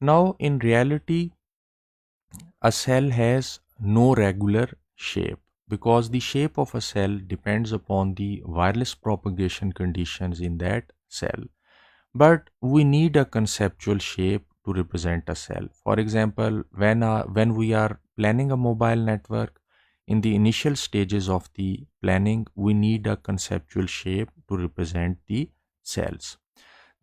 Now, in reality, a cell has no regular shape because the shape of a cell depends upon the wireless propagation conditions in that cell. But we need a conceptual shape to represent a cell. For example, when we are planning a mobile network, in the initial stages of the planning, we need a conceptual shape to represent the cells.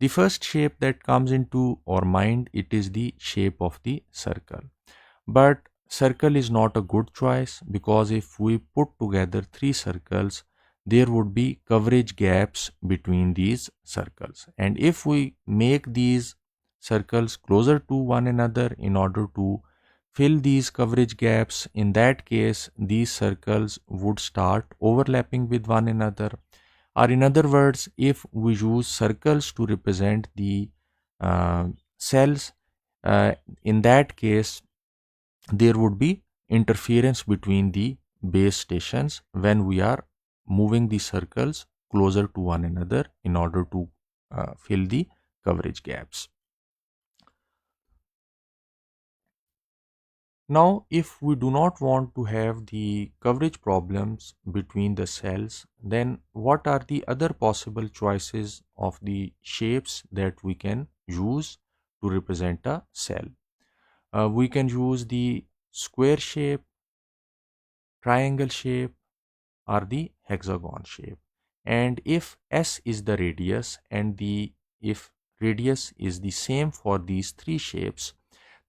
The first shape that comes into our mind, it is the shape of the circle. But circle is not a good choice because if we put together three circles, there would be coverage gaps between these circles. And if we make these circles closer to one another in order to fill these coverage gaps, in that case, these circles would start overlapping with one another. Or in other words, if we use circles to represent the uh, cells, uh, in that case, there would be interference between the base stations when we are moving the circles closer to one another in order to fill the coverage gaps. Now, if we do not want to have the coverage problems between the cells, then what are the other possible choices of the shapes that we can use to represent a cell? We can use the square shape, triangle shape, or the hexagon shape. And if S is the radius and the if radius is the same for these three shapes,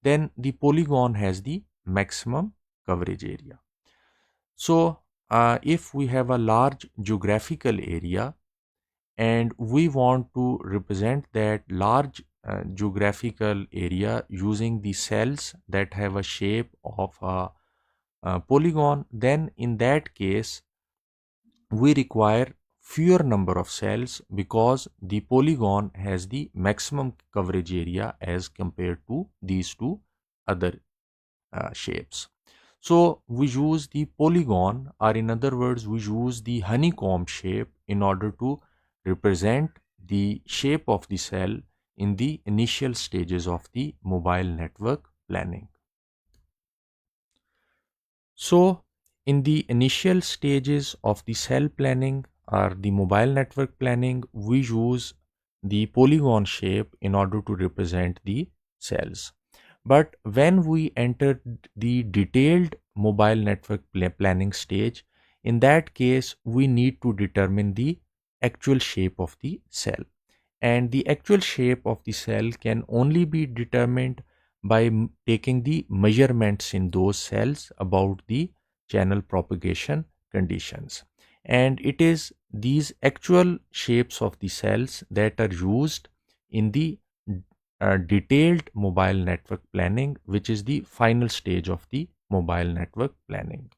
then the polygon has the maximum coverage area. So if we have a large geographical area and we want to represent that large geographical area using the cells that have a shape of a polygon, then in that case we require fewer number of cells because the polygon has the maximum coverage area as compared to these two other shapes. So we use the polygon, or in other words, we use the honeycomb shape in order to represent the shape of the cell in the initial stages of the mobile network planning. So, in the initial stages of the cell planning or the mobile network planning, we use the polygon shape in order to represent the cells. But when we enter the detailed mobile network planning stage, in that case, we need to determine the actual shape of the cell. And the actual shape of the cell can only be determined by taking the measurements in those cells about the channel propagation conditions. And it is these actual shapes of the cells that are used in the detailed mobile network planning, which is the final stage of the mobile network planning.